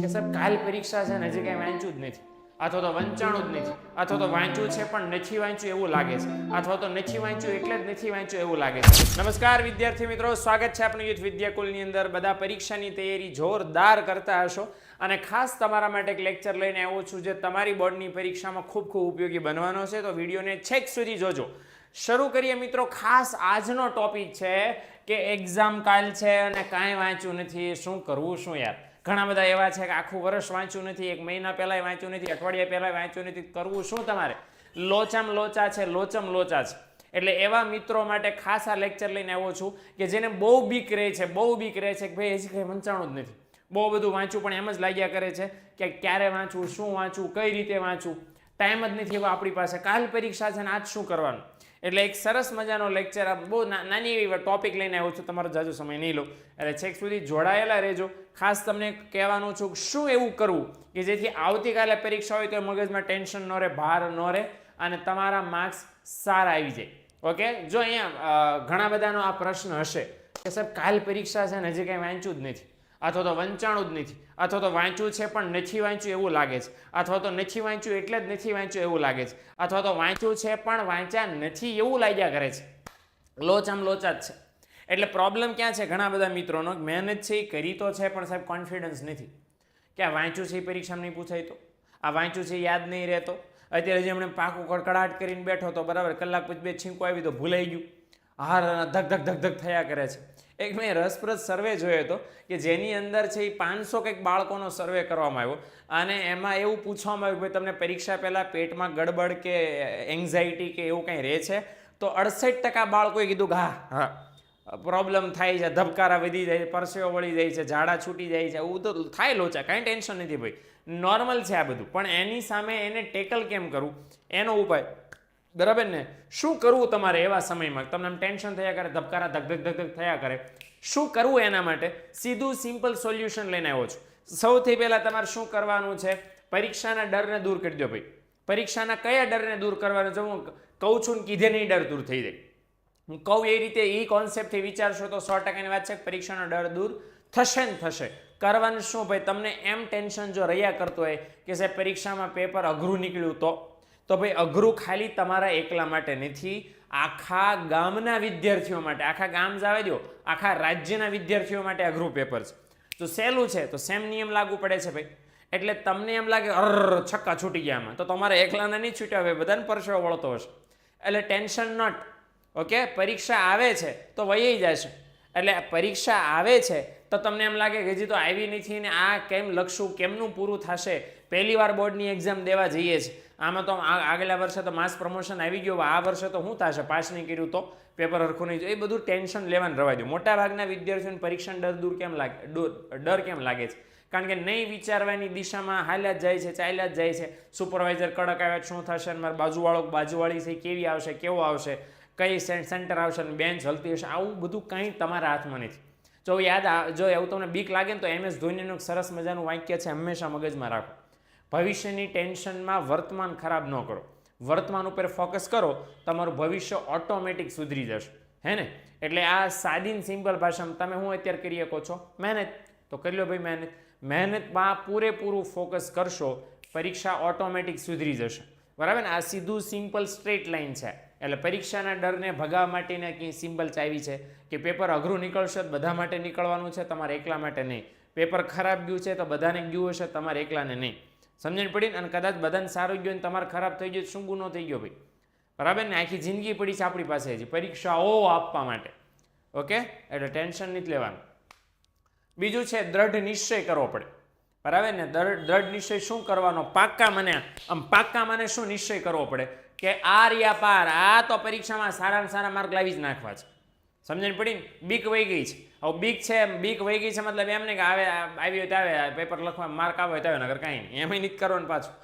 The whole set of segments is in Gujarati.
કે સાહેબ કાલ પરીક્ષા છે ને હજી કાંઈ વાંચ્યું જ નથી, અથવા તો વંચાણું જ નથી, અથવા તો વાંચ્યું છે પણ નથી વાંચ્યું એવું લાગે છે, અથવા તો નથી વાંચ્યું એટલે જ નથી વાંચ્યું એવું લાગે છે. નમસ્કાર વિદ્યાર્થી મિત્રો, સ્વાગત છે આપણી યુથ વિદ્યાકુલની અંદર. બધા પરીક્ષાની તૈયારી જોરદાર કરતા હશો અને ખાસ તમારા માટે એક લેક્ચર લઈને આવ્યો છું જે તમારી બોર્ડની પરીક્ષામાં ખૂબ ઉપયોગી બનવાનો છે. તો વિડીયોને છેક સુધી જોજો. શરૂ કરીએ મિત્રો. ખાસ આજનો ટોપિક છે કે એક્ઝામ કાલ છે અને કાંઈ વાંચ્યું નથી, શું કરવું શું યાર. ઘણા બધા એવા છે કે આખું વર્ષ વાંચ્યું નથી, એક મહિના પહેલાં વાંચ્યું નથી, અઠવાડિયા પહેલાં વાંચ્યું નથી, કરવું શું તમારે? લોચામ લોચા છે, લોચમ લોચા છે. એટલે એવા મિત્રો માટે ખાસ આ લેક્ચર લઈને આવ્યો છું કે જેને બહુ બીક રહે છે કે ભાઈ હજી કંઈ વંચાણું જ નથી, બહુ બધું વાંચવું પણ એમ જ લાગ્યા કરે છે કે ક્યારે વાંચવું, શું વાંચવું, કઈ રીતે વાંચવું, ટાઈમ જ નથી એવો આપણી પાસે. કાલ પરીક્ષા છે ને આજ શું કરવાનું? એટલે એક સરસ મજાનો લેક્ચર, બહુ નાની એવી ટોપિક લઈને આવ્યો છું, તમારો જાજો સમય નહીં લો, એટલે છેક સુધી જોડાયેલા રહેજો. ખાસ તમને કહેવાનું છું શું એવું કરવું કે જેથી આવતીકાલે પરીક્ષા હોય તો મગજમાં ટેન્શન ન રહે, ભાર ન રહે અને તમારા માર્ક્સ સારા આવી જાય. ઓકે, જો અહીંયા ઘણા બધાનો આ પ્રશ્ન હશે કે સાહેબ કાલ પરીક્ષા છે ને હજી કંઈ વાંચ્યું જ નથી, અથવા તો વંચાણું જ નથી, અથવા તો વાંચ્યું છે પણ નથી વાંચ્યું એવું લાગે છે, અથવા તો નથી વાંચ્યું એટલે જ નથી વાંચ્યું એવું લાગે છે, અથવા તો વાંચ્યું છે પણ વાંચ્યા નથી એવું લાગ્યા કરે છે. લોચામ લોચા જ છે. એટલે પ્રોબ્લેમ ક્યાં છે ઘણા બધા મિત્રોનો? મહેનત છે એ કરી તો છે પણ સાહેબ કોન્ફિડન્સ નથી કે આ વાંચ્યું છે એ પરીક્ષામાં નહીં પૂછાય તો, આ વાંચ્યું છે યાદ નહીં રહેતો. અત્યારે જે હમણે પાકું કડકડાટ કરીને બેઠો તો બરાબર, કલાક પછી બે છીંકો આવી તો ભૂલાઈ ગયું, હાર ધક ધક ધક ધક થયા કરે છે. એક મેં રસપ્રદ સર્વે જોયો હતો કે જેની અંદર છે એ 500 કંઈક બાળકોનો સર્વે કરવામાં આવ્યો અને એમાં એવું પૂછવામાં આવ્યું કે તમને પરીક્ષા પહેલાં પેટમાં ગડબડ કે એન્ઝાયટી કે એવું કંઈ રહે છે? તો 68% બાળકોએ કીધું કે હા પ્રોબ્લેમ થાય છે, ધબકારા વધી જાય છે, પરસેવો વળી જાય છે, ઝાડા છૂટી જાય છે, એવું તો થાય લોચા, કાંઈ ટેન્શન નથી ભાઈ, નોર્મલ છે આ બધું. પણ એની સામે એને ટેકલ કેમ કરવું એનો ઉપાય, બરાબર ને? શું કરવું તમારે એવા સમયમાં? તમને આમ ટેન્શન થયા કરે, ધબકારા ધક ધક ધક ધક થયા કરે, શું કરવું એના માટે? સીધું સિમ્પલ સોલ્યુશન લઈને આવ્યો છું. સૌથી પહેલાં તમારે શું કરવાનું છે? પરીક્ષાના ડરને દૂર કરી દો ભાઈ. પરીક્ષાના કયા ડરને દૂર કરવાનો છે? હું કહું છું ને કીધે નહીં ડર દૂર થઈ જાય. હું કહું એ રીતે એ કોન્સેપ્ટથી વિચારશો તો 100%ની વાત છે કે પરીક્ષાનો ડર દૂર થશે ને થશે. કરવાનું શું ભાઈ? તમને એમ ટેન્શન જો રહ્યા કરતો હોય કે સાહેબ પરીક્ષામાં પેપર અઘરું નીકળ્યું તો ભાઈ અઘરું ખાલી તમારા એકલા માટે નથી, આખા ગામના વિદ્યાર્થીઓ માટે, આખા ગામ જવા દો, આખા રાજ્યના વિદ્યાર્થીઓ માટે અઘરું પેપર છે. તો સહેલું છે તો સેમ નિયમ લાગુ પડે છે ભાઈ. એટલે તમને એમ લાગે છક્કા છૂટી ગયા આમાં, તો તમારે એકલાના નહીં છૂટ્યા હોય, બધાને પરસેવો વળતો હશે. એટલે ટેન્શન નોટ. ઓકે, પરીક્ષા આવે છે તો વહી જશે. એટલે પરીક્ષા આવે છે તો તમને એમ લાગે કે હજી તો આવી નથી ને આ કેમ લખશું, કેમનું પૂરું થશે, પહેલી વાર બોર્ડની એક્ઝામ દેવા જઈએ છીએ, આમાં તો આગલા વર્ષે તો માસ પ્રમોશન આવી ગયું, આ વર્ષે તો શું થશે, પાસ નહીં કર્યું તો પેપર હરખું નહીં, એ બધું ટેન્શન લેવાનું રવા દો. મોટાભાગના વિદ્યાર્થીઓને પરીક્ષા ડર કેમ લાગે છે? કારણ કે નહીં વિચારવાની દિશામાં હાલ્યા જ જાય છે, ચાલ્યા જ જાય છે. સુપરવાઇઝર કડક આવે શું થશે, મારા બાજુવાળી છે કેવી આવશે, કેવો આવશે, કઈ સેન્ટર આવશે ને બેન્ચ હલતી હશે, આવું બધું કંઈ તમારા હાથમાં નથી. જો એવું તમને બીક લાગે ને તો MS ધોનીનું સરસ મજાનું વાક્ય છે, હંમેશા મગજમાં રાખો. ભવિષ્યની ટેન્શનમાં વર્તમાન ખરાબ ન કરો, વર્તમાન ઉપર ફોકસ કરો, તમારું ભવિષ્ય ઓટોમેટિક સુધરી જશે. હે ને? એટલે આ સાદી સિમ્પલ ભાષામાં તમે હું અત્યારે કરી શકો છો? મહેનત. તો કરી લો ભાઈ મહેનતમાં પૂરેપૂરું ફોકસ કરશો, પરીક્ષા ઓટોમેટિક સુધરી જશે. બરાબર ને? આ સીધું સિમ્પલ સ્ટ્રેટ લાઇન છે. એટલે પરીક્ષાના ડરને ભગાવવા માટેની કંઈ સિમ્પલ ચાવી છે કે પેપર અઘરું નીકળશે તો બધા માટે નીકળવાનું છે, તમારે એકલા માટે નહીં. પેપર ખરાબ ગયું છે તો બધાને ગયું હશે, તમારે એકલાને નહીં. સમજણ પડી ને? અને કદાચ બધાને સારું ગયું ને તમારે ખરાબ થઈ ગયું, શું ગુનો થઈ ગયો ભાઈ? બરાબર ને? આખી જિંદગી પડી છે આપણી પાસે હજી પરીક્ષાઓ આપવા માટે. ઓકે, એટલે ટેન્શન નથી લેવાનું. બીજું છે દ્રઢ નિશ્ચય કરવો પડે. બરાબર ને? દ્રઢ નિશ્ચય શું કરવાનો? પાક્કા મને શું નિશ્ચય કરવો પડે કે આ રહ્યા પાર, આ તો પરીક્ષામાં સારામાં સારા માર્ક લાવી જ નાખવા છે. સમજણ પડી ને? બીક વહી ગઈ છે. હવે બીક વહી ગઈ છે મતલબ એમ નહીં કે આવી હોય તો આવે, પેપર લખવા માર્ક આવે તો આવે, નકર કાંઈ નહીં, એમ નથી કરવાનું પાછું.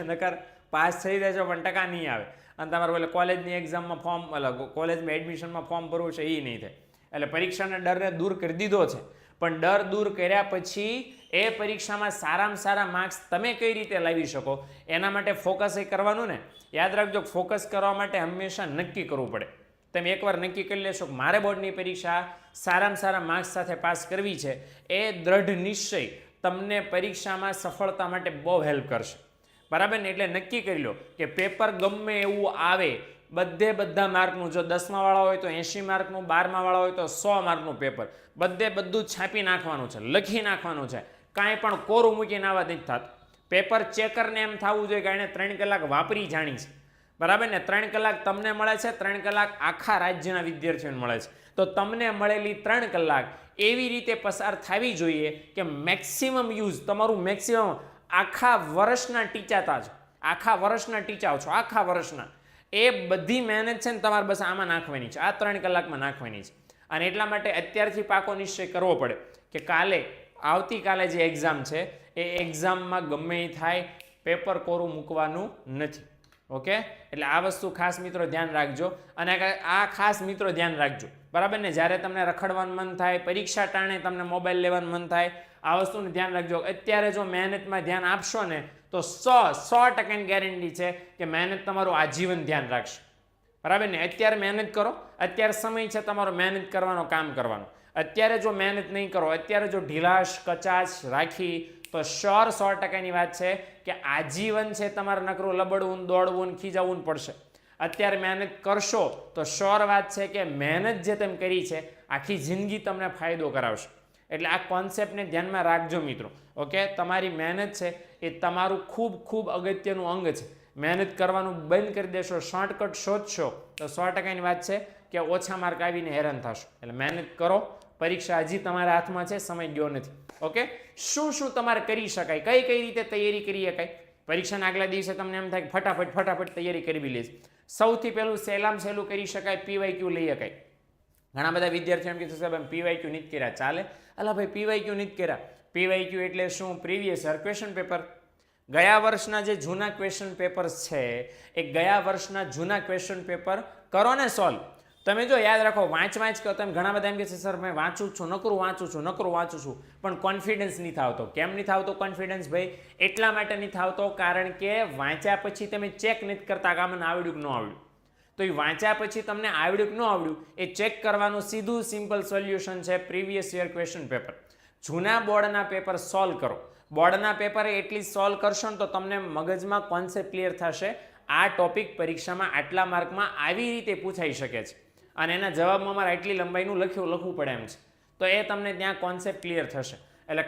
નકર પાસ થઈ જશો પણ ટકા નહીં આવે અને તમારે બોલે કોલેજની એક્ઝામમાં કોલેજમાં એડમિશનમાં ફોર્મ ભરવું છે એ નહીં થાય. એટલે પરીક્ષાના ડરને દૂર કરી દીધો છે, પણ ડર દૂર કર્યા પછી એ પરીક્ષામાં સારામાં સારા માર્ક્સ તમે કઈ રીતે લાવી શકો એના માટે ફોકસ એ કરવાનું ને. યાદ રાખજો, ફોકસ કરવા માટે હંમેશા નક્કી કરવું પડે. તમે એકવાર નક્કી કરી લેશો કે મારે બોર્ડની પરીક્ષા સારામાં સારા માર્ક્સ સાથે પાસ કરવી છે, એ દ્રઢ નિશ્ચય તમને પરીક્ષામાં સફળતા માટે બહુ હેલ્પ કરશે, બરાબર ને. એટલે નક્કી કરી લો કે પેપર ગમે એવું આવે, બધા માર્કનું, જો 10મા વાળા હોય તો 80 માર્કનું, 12મા વાળા હોય તો 100 માર્કનું પેપર, બધું છાપી નાખવાનું છે, લખી નાખવાનું છે, કાંઈ પણ કોરું મૂકીને આવા નથી થતું. પેપર ચેકરને એમ થવું જોઈએ કે એને 3 કલાક વાપરી જાણી છે, બરાબર ને. 3 કલાક તમને મળે છે, 3 કલાક આખા રાજ્યના વિદ્યાર્થીઓને મળે છે. તો તમને મળેલી 3 કલાક એવી રીતે પસાર થવી જોઈએ કે મેક્સિમમ યુઝ, તમારું મેક્સિમમ આખા વર્ષના ટીચાતા છો, આખા વર્ષના ટીચાઓ છો, આખા વર્ષના એ બધી મહેનત છે ને તમારે બસ આમાં નાખવાની છે, આ 3 કલાકમાં નાખવાની છે. અને એટલા માટે અત્યારથી પાકો નિશ્ચય કરવો પડે કે આવતીકાલે જે એક્ઝામ છે એ એક્ઝામમાં ગમે એ થાય પેપર કોરું મૂકવાનું નથી. ઓકે, એટલે આ વસ્તુ ખાસ મિત્રો ધ્યાન રાખજો. અને આ ખાસ મિત્રો ધ્યાન રાખજો, બરાબર ને. જ્યારે તમને રખડવાનું મન થાય, પરીક્ષા ટાણે તમને મોબાઈલ લેવાનું મન થાય, આ વસ્તુનું ધ્યાન રાખજો. અત્યારે જો મહેનતમાં ધ્યાન આપશો ને તો 100% ગેરંટી છે કે મહેનત તમારું આજીવન ધ્યાન રાખશે, બરાબર ને. અત્યારે મહેનત કરો, અત્યારે સમય છે તમારો મહેનત કરવાનો, કામ કરવાનો. અત્યારે જો મહેનત નહીં કરો, અત્યારે જો ઢીલાશ કચાશ રાખી તો 100%ની વાત છે કે આજીવન છે તમારે નકરું લબડવું, દોડવું, ખીજાવવું પડશે. અત્યારે મહેનત કરશો તો વાત છે કે મહેનત જે તમે કરી છે આખી જિંદગી તમને ફાયદો કરાવશે. એટલે આ કોન્સેપ્ટને ધ્યાનમાં રાખજો મિત્રો. ઓકે, તમારી મહેનત છે એ તમારું ખૂબ અગત્યનું અંગ છે. મહેનત કરવાનું બંધ કરી દેશો, શોર્ટકટ શોધશો તો 100%ની વાત છે કે ઓછા માર્ક આવીને હેરાન થશો. એટલે મહેનત કરો, પરીક્ષા હજી તમારા હાથમાં છે, સમય ગયો નથી. ઓકે, શું તમારે કરી શકાય, કઈ રીતે તૈયારી કરી શકાય. પરીક્ષાના આગલા દિવસે તમને એમ થાય કે ફટાફટ તૈયારી કરવી લેશે. સૌથી પહેલું સહેલું કરી શકાય, PYQ લઈ શકાય. ઘણા બધા વિદ્યાર્થીઓ એમ કીધું સાહેબ PYQ નથી કર્યા, ચાલે. અલા ભાઈ PYQ નથી કર્યા. PYQ એટલે શું? Previous year question paper. ગયા વર્ષના જે જૂના ક્વેશ્ચન પેપર્સ છે એ ગયા વર્ષના જૂના ક્વેશ્ચન પેપર કરો ને સોલ્વ. તમે જો યાદ રાખો, વાંચ કરો. તમે ઘણા બધા એમ કહે છે સર મેં વાંચું છું, નકરું વાંચું છું, પણ કોન્ફિડન્સ નથી આવતો. કેમ નથી આવતો કોન્ફિડન્સ ભાઈ? એટલા માટે નથી આવતો કારણ કે વાંચ્યા પછી તમે ચેક નથી કરતા કે મને આવડ્યું કે ન આવડ્યું. તો એ વાંચ્યા પછી તમને આવડ્યું કે ન આવડ્યું એ ચેક કરવાનું સીધું સિમ્પલ સોલ્યુશન છે પ્રીવિયસ યર ક્વેશ્ચન પેપર. જૂના બોર્ડના પેપર સોલ્વ કરો. બોર્ડના પેપર એટલી સોલ્વ કરશો ને તો તમને મગજમાં કોન્સેપ્ટ ક્લિયર થશે. આ ટોપિક પરીક્ષામાં આટલા માર્કમાં આવી રીતે પૂછાઈ શકે છે અને એના જવાબમાં મારે આટલી લંબાઈનું લખવું પડે એમ છે. તો એ તમને ત્યાં કોન્સેપ્ટ ક્લિયર થશે. એટલે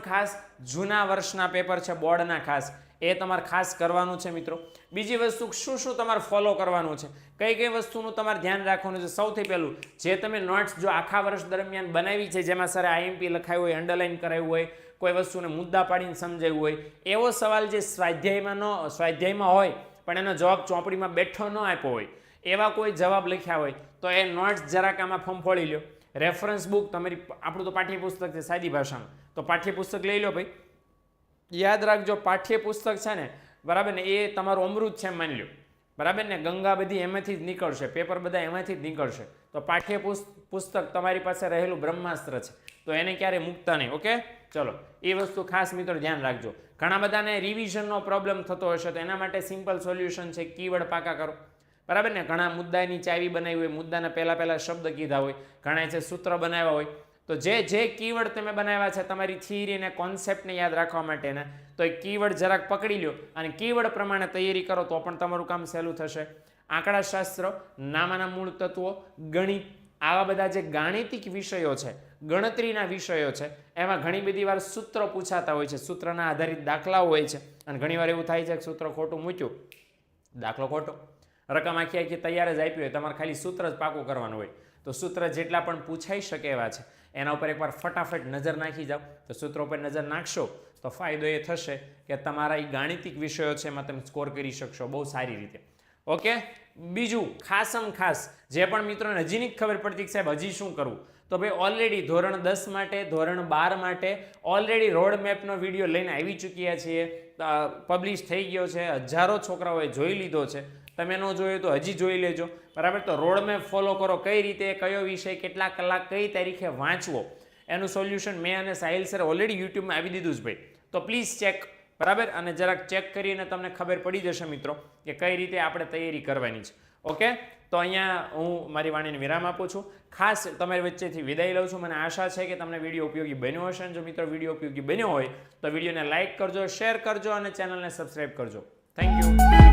ખાસ જૂના વર્ષના પેપર છે બોર્ડના, ખાસ એ તમારે ખાસ કરવાનું છે મિત્રો. બીજી વસ્તુ શું તમારે ફોલો કરવાનું છે, કઈ વસ્તુનું તમારે ધ્યાન રાખવાનું છે. સૌથી પહેલું, જે તમે નોટ્સ જો આખા વર્ષ દરમિયાન બનાવી છે, જેમાં સર IMP લખાયું હોય, અંડરલાઈન કરાયું હોય, કોઈ વસ્તુને મુદ્દા પાડીને સમજાવ્યું હોય, એવો સવાલ જે સ્વાધ્યાયમાં હોય પણ એનો જવાબ ચોપડીમાં બેઠો ન આપ્યો હોય, એવા કોઈ જવાબ લખ્યા હોય તો એ નોટ્સ જરાક આમાં ફંફોળી લો. રેફરન્સ બુક તમારી, આપણું તો પાઠ્યપુસ્તક છે સાદી ભાષામાં, તો પાઠ્યપુસ્તક લઈ લો ભાઈ. યાદ રાખજો પાઠ્યપુસ્તક છે ને, બરાબર ને, એ તમારું અમૃત છે માની લો, બરાબર ને. ગંગા બધી એમાંથી જ નીકળશે, પેપર બધા એમાંથી જ નીકળશે. તો પાઠ્યપુસ્તક તમારી પાસે રહેલું બ્રહ્માસ્ત્ર છે, તો એને ક્યારે મૂકતા નહીં. ઓકે, ચલો એ વસ્તુ ખાસ મિત્રો ધ્યાન રાખજો. ઘણા બધાને રિવિઝનનો પ્રોબ્લેમ થતો હશે તો એના માટે સિમ્પલ સોલ્યુશન છે, કીવર્ડ પાકા કરો, બરાબર ને. ઘણા મુદ્દાની ચાવી બનાવી હોય, મુદ્દાના પહેલા શબ્દ કીધા હોય, ઘણા છે સૂત્ર બનાવ્યા હોય, તો જે કીવર્ડ તમે બનાવ્યા છે તમારી થિયરી અને કોન્સેપ્ટને યાદ રાખવા માટેના, તો એ કીવર્ડ જરાક પકડી લો અને કીવર્ડ પ્રમાણે તૈયારી કરો તો પણ તમારું કામ સહેલું થશે. આંકડાશાસ્ત્ર, નામાના મૂળ તત્વો, ગણિત, આવા બધા જે ગાણિતિક વિષયો છે, ગણતરીના વિષયો છે, એમાં ઘણી બધી વાર સૂત્રો પૂછાતા હોય છે, સૂત્રના આધારિત દાખલાઓ હોય છે. અને ઘણીવાર એવું થાય છે કે સૂત્ર ખોટું મૂક્યું, દાખલો ખોટો, રકમ આખી તૈયાર જ આપી હોય, તમારે ખાલી સૂત્ર જ પાકું કરવાનું હોય. તો સૂત્ર જેટલા પણ પૂછાઈ શકે એવા છે એના ઉપર એકવાર ફટાફટ નજર નાખી જાઓ. તો સૂત્રો ઉપર નજર નાખશો તો ફાયદો એ થશે કે તમારા એ ગાણિતિક વિષયો છે એમાં તમે સ્કોર કરી શકશો બહુ સારી રીતે. ઓકે, બીજું ખાસ જે પણ મિત્રોને હજી નહીં ખબર પડતી કે સાહેબ હજી શું કરવું, તો ભાઈ ઓલરેડી ધોરણ 10 માટે, ધોરણ 12 માટે ઓલરેડી રોડ મેપનો વિડીયો લઈને આવી ચૂક્યા છીએ, પબ્લિશ થઈ ગયો છે, હજારો છોકરાઓએ જોઈ લીધો છે. તમે ન જોયું તો હજી જોઈ લેજો, બરાબર. તો રોડ મેપ ફોલો કરો, કઈ રીતે કયો વિષય કેટલા કલાક કઈ તારીખે વાંચવો એનું સોલ્યુશન મેં અને સાહિલ સર ઓલરેડી યુટ્યુબમાં આવી દીધું છે ભાઈ. તો પ્લીઝ ચેક, બરાબર. અને જરાક ચેક કરીને તમને ખબર પડી જશે મિત્રો કે કઈ રીતે આપણે તૈયારી કરવાની છે. ઓકે, તો અહીંયા હું મારી વાણીને વિરામ આપું છું. ખાસ તમારી વચ્ચેથી વિદાય લઉં છું. મને આશા છે કે તમને વિડીયો ઉપયોગી બન્યો હશે. જો મિત્રો વિડીયો ઉપયોગી બન્યો હોય તો વિડીયોને લાઇક કરજો, શેર કરજો અને ચેનલને સબસ્ક્રાઇબ કરજો. Thank you.